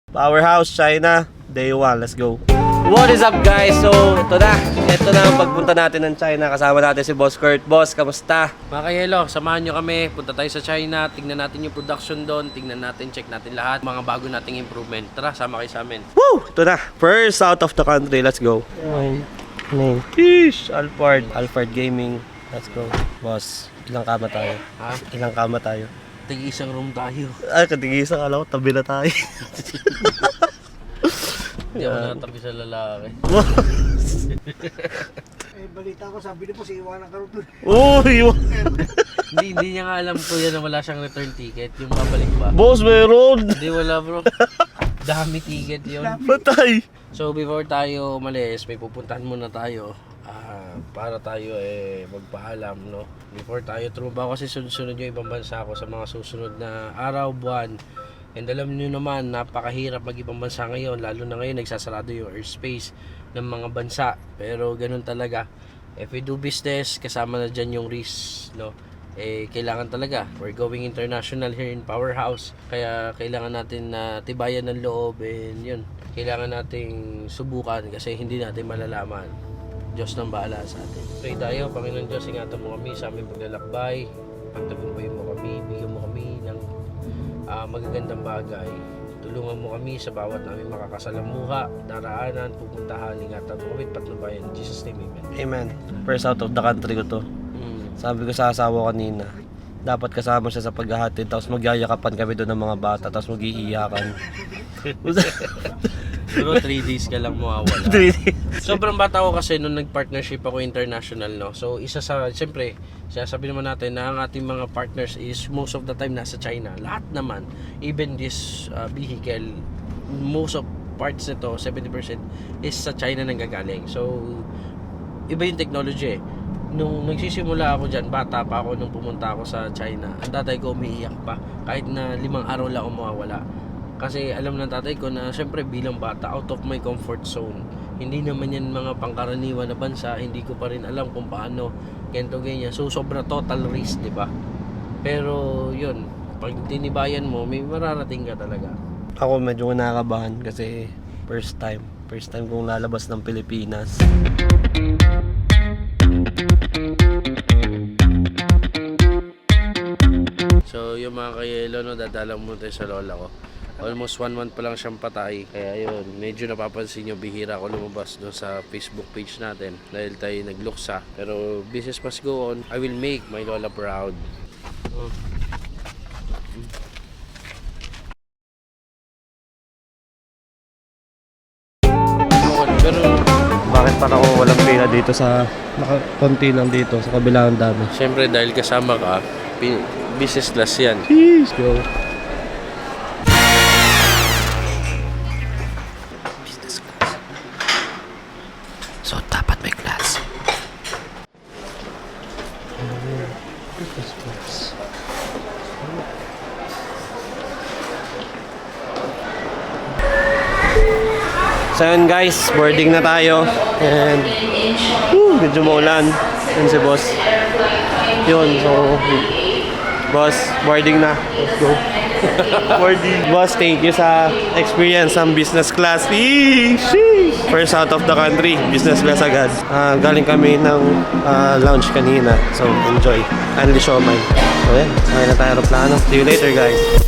Powerhouse, China, day 1. Let's go. What is up guys? So, ito na ang pagpunta natin ng China. Kasama natin si Boss Kurt. Boss, kamusta? Mga kayelo, samahan nyo kami. Punta tayo sa China. Tingnan natin yung production doon. Tingnan natin, check natin lahat. Mga bago nating improvement. Tara, sama kayo sa amin. Woo! Ito na. First out of the country. Let's go. Name. Sheesh! Alphard Gaming. Let's go. Boss, ilang kama tayo? Ha? Ilang kama tayo? Tig-isang room tayo. Ay, katigisa. Alam ko, tabi na tayo. Hindi ako natabi sa lalaki. Balita ko, sabi niyo po, si iwanan ka rin doon. Uy! Hindi niya nga alam ko yan na wala siyang return ticket. Yung babalik ba? Boss, meron! Hindi, wala bro. Dami ticket yun. Patay! So before tayo umalis, may pupuntahan muna tayo. Para tayo magpaalam, no? Before tayo trumabaho kasi sunod-sunod yung ibang bansa ako sa mga susunod na araw, buwan. And alam niyo naman, napakahirap mag-ibang bansa ngayon, lalo na ngayon nagsasarado yung airspace ng mga bansa. Pero ganun talaga. If we do business, kasama na dyan yung risk, no? Kailangan talaga. We're going international here in Powerhouse. Kaya kailangan natin na tibayan ng loob, and yun. Kailangan nating subukan kasi hindi natin malalaman. Diyos nang bahala sa atin. Pray tayo, Panginoon Diyos, ingatan mo kami sa aming paglalakbay. Pagtagumpayin mo kami, bigyan mo kami ng magagandang bagay. Tulungan mo kami sa bawat namin makakasalamuha, daraanan, pupuntahan, ingatan mo kami, patnubayan. In Jesus' name, amen. Amen. First out of the country ko to. Sabi ko sa asawa kanina, dapat kasama siya sa paghahatid, tapos magyayakapan kami doon ng mga bata, tapos mag-iiyakan. Pero 3 days ka lang mawawala. Sobrang bata ko kasi nung nag-partnership ako international, no? So isa sa, siyempre, sabi naman natin na ang ating mga partners is most of the time nasa China. Lahat naman, even this vehicle, most of parts nito, 70% is sa China nanggagaling. So iba yung technology. Nung nagsisimula ako dyan, bata pa ako nung pumunta ako sa China, ang tatay ko umiiyak pa kahit na 5 araw lang ako mawawala. Kasi alam ng tatay ko na syempre bilang bata, out of my comfort zone. Hindi naman yan mga pangkaraniwan na bansa, hindi ko pa rin alam kung paano ganito ganyan. So sobra total risk, di ba? Pero yun, pag tinibayan mo, may mararating ka talaga. Ako medyo nakakabahan kasi first time kong lalabas ng Pilipinas. So yung mga kayelo, no, dadalang mo tayo sa lola ko. Almost 1 month pa lang siyang patay. Kaya yun, medyo napapansin nyo, bihira ako lumabas doon sa Facebook page natin dahil tayo nagluksa. Pero business must go on. I will make my lola proud. Pero Bakit parang ako walang pera dito sa konti lang dito sa kabilang dami? syempre dahil kasama ka, business class yan. Please go. So dapat may class. So yun guys, boarding na tayo. And medyo maulan. Yun si boss. Yun, so boss, boarding na. Let's go. Boarding. Boss, thank you sa experience ng business class. First out of the country, business class agad. Galing kami ng lounge kanina. So enjoy. Only show mine. So yan, sakay na tayo aeroplano. See you later guys.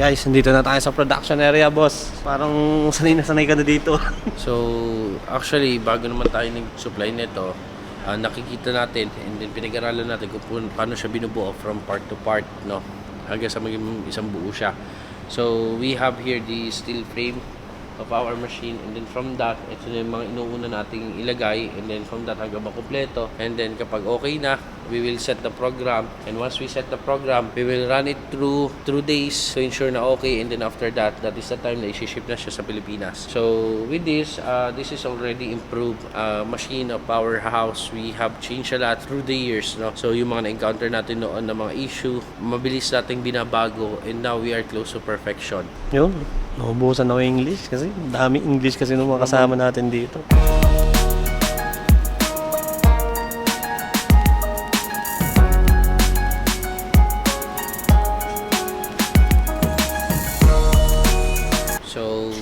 Guys, nandito na tayo sa production area, boss. Parang sanay na sanay ka na dito. So actually, bago naman tayo nag-supply nito, nakikita natin and then pinag-aralan natin kung paano siya binubuo from part to part, no? Hanggang sa maging isang buo siya. So we have here the steel frame of our machine, and then from that, ito na yung mga inuuna nating ilagay, and then from that hanggang makumpleto, and then kapag okay na, we will set the program, and once we set the program, we will run it through days to ensure na okay, and then after that is the time na i-ship na siya sa Pilipinas. So with this is already improved machine of powerhouse. We have changed a lot through the years, no? So yung mga na-encounter natin noon na mga issue, mabilis nating binabago, and now we are close to perfection. Yun, naubusan ako yung English kasi dami English kasi nung mga kasama natin dito. So,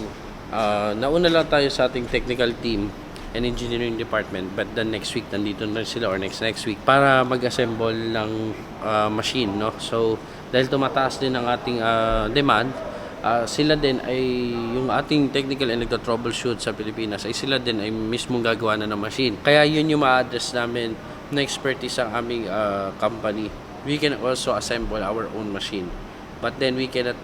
nauna lang tayo sa ating technical team and engineering department, but the next week nandito na sila, or next week, para mag-assemble ng machine, no? So dahil tumataas din ang ating demand, sila din ay yung ating technical and nagta-troubleshoot sa Pilipinas, ay sila din ay mismong gagawa na ng machine. Kaya yun yung ma-address namin na expertise ang aming company. We can also assemble our own machine, but then we cannot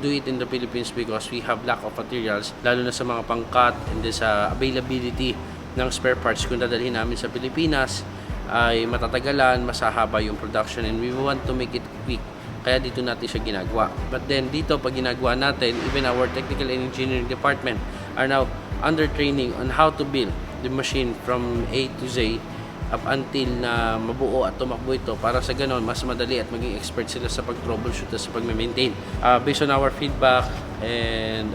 do it in the Philippines because we have lack of materials, lalo na sa mga pangkat and then sa availability ng spare parts. Kung dadalhin namin sa Pilipinas ay matatagalan, masahaba yung production, and we want to make it quick. Kaya dito natin siya ginagawa. But then dito pag ginagawa natin, even our technical and engineering department are now under training on how to build the machine from A to Z up until na mabuo at tumakbo ito, para sa ganon mas madali at maging expert sila sa pag-troubleshoot at sa pag-maintain. Based on our feedback and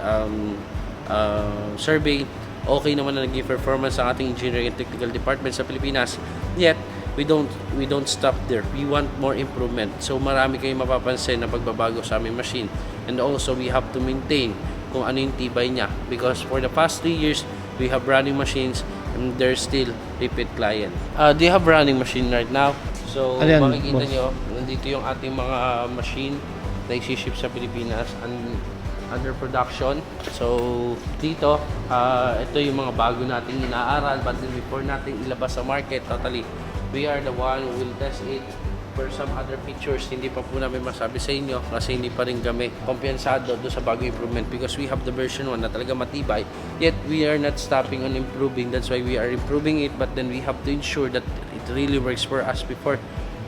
survey, okay naman na naging performance ang ating engineering and technical department sa Pilipinas. Yet we don't stop there. We want more improvement. So marami kayong mapapansin na pagbabago sa aming machine, and also we have to maintain kung ano yung tibay niya, because for the past 3 years we have running machines and there's still repeat client. Do you have running machine right now? So Ayan, makikita boss. nyo, nandito yung ating mga machine na isi-ship sa Pilipinas and under production. So dito, ito yung mga bago nating inaaral, but then before nating ilabas sa market totally, we are the one who will test it for some other features. Hindi pa po namin masabi sa inyo kasi hindi pa rin kami kompensado doon sa bagong improvement, because we have the version 1 na talaga matibay, yet we are not stopping on improving. That's why we are improving it, but then we have to ensure that it really works for us before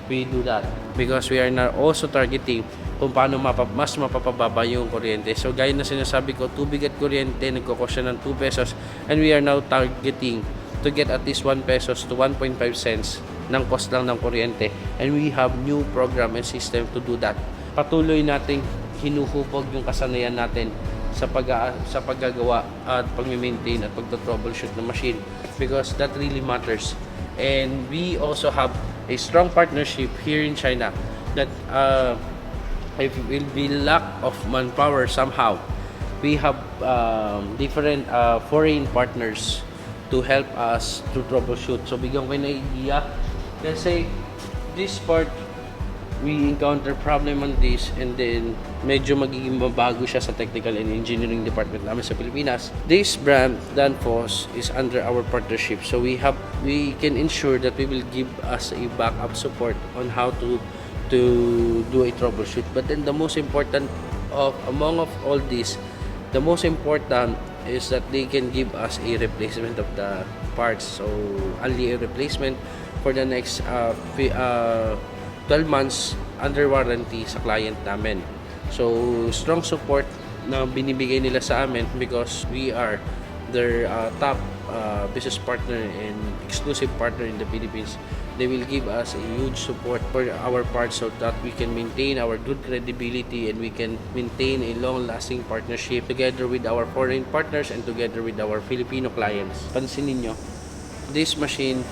we do that, because we are now also targeting kung paano mas mapapababa yung kuryente. So gaya na sinasabi ko, tubig at kuryente nagkukosya ng 2 pesos, and we are now targeting to get at least 1 pesos to 1.5 cents ng cost lang ng kuryente, and we have new program and system to do that. Patuloy nating hinuhubog yung kasanayan natin sa paggagawa at pag-maintain at pag-troubleshoot ng machine, because that really matters. And we also have a strong partnership here in China that if it will be lack of manpower somehow, we have different foreign partners to help us to troubleshoot. So bigyan ko na idea. Let's say this part, we encounter problem on this, and then medyo magiging mabago siya sa technical and engineering department namin sa Pilipinas. This brand, Danfoss, is under our partnership. So we can ensure that we will give us a backup support on how to do a troubleshoot. But then the most important among all this, the most important is that they can give us a replacement of the parts. So only a replacement for the next 12 months under warranty sa client namin. So strong support na binibigay nila sa amin, because we are their top business partner and exclusive partner in the Philippines. They will give us a huge support for our parts so that we can maintain our good credibility and we can maintain a long-lasting partnership together with our foreign partners and together with our Filipino clients. Pansinin nyo, this machine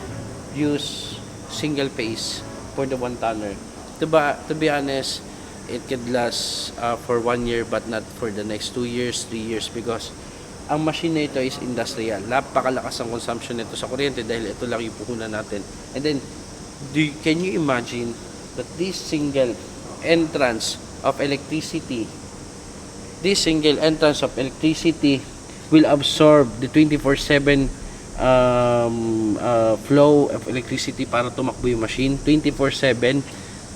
use single phase for the 1-tonner. To be honest, it could last for 1 year but not for the next 2 years, 3 years, because ang machine na ito is industrial. Napakalakas ang consumption nito sa kuryente dahil ito lang yung puhunan natin. And then, can you imagine that this single entrance of electricity will absorb the 24/7 flow of electricity para tumakbo yung machine 24/7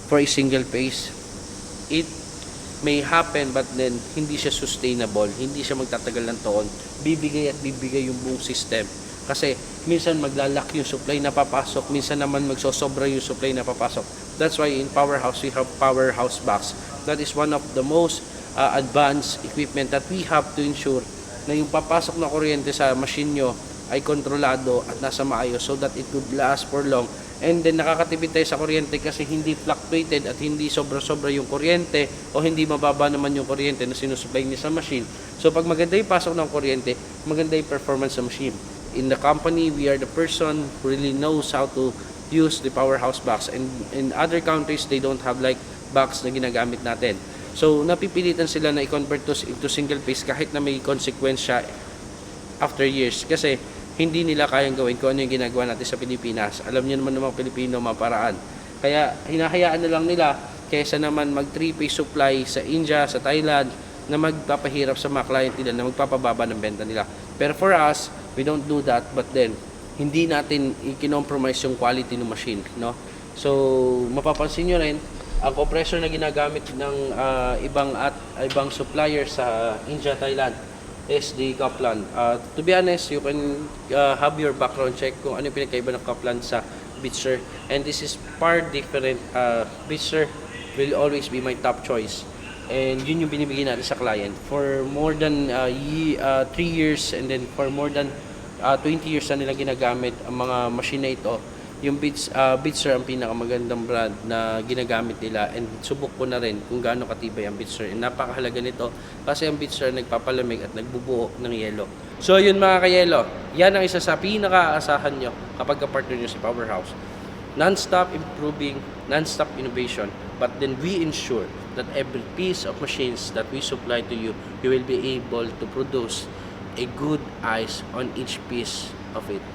for a single phase. It may happen, but then hindi siya sustainable, hindi siya magtatagal ng taon. Bibigay at bibigay yung buong system Kasi minsan maglalak yung supply na papasok, minsan naman magsosobra yung supply na papasok. That's why in Powerhouse we have Powerhouse box. That is one of the most advanced equipment that we have to ensure na yung papasok na kuryente sa machine nyo ay kontrolado at nasa maayos so that it could last for long. And then nakakatipid tayo sa kuryente kasi hindi fluctuated at hindi sobra-sobra yung kuryente o hindi mababa naman yung kuryente na sinusupply niya sa machine. So pag maganda yung pasok ng kuryente, maganda yung performance sa machine. In the company, we are the person who really knows how to use the Powerhouse box. And in other countries, they don't have like box na ginagamit natin. So napipilitan sila na i-convert into single phase kahit na may consequence siya after years. Kasi hindi nila kayang gawin kung ano yung ginagawa natin sa Pilipinas. Alam niyo naman ng mga Pilipino maparaan. Kaya hinahayaan na lang nila kaysa naman mag 3-phase supply sa India, sa Thailand na magpapahirap sa mga client nila na magpapababa ng benta nila. Pero for us, we don't do that, but then hindi natin i-compromise yung quality ng machine, no? So mapapansin niyo rin ang compressor na ginagamit ng ibang supplier sa India, Thailand is the Kaplan. To be honest, you can have your background check kung ano yung pinagkaiba ng Kaplan sa Bitzer. And this is far different. Bitzer will always be my top choice. And yun yung binibigay natin sa client. For more than 3 years and then for more than 20 years na nila ginagamit ang mga machine na ito. Yung Bitzer ang pinakamagandang brand na ginagamit nila, and subok ko na rin kung gaano katibay ang Bitzer. And napakahalaga nito kasi ang Bitzer nagpapalamig at nagbubuo ng yelo. So yun mga kayelo, yan ang isa sa pinaka-aasahan nyo kapag ka-partner nyo sa Powerhouse. Non-stop improving, non-stop innovation, but then we ensure that every piece of machines that we supply to you, you will be able to produce a good eyes on each piece of it.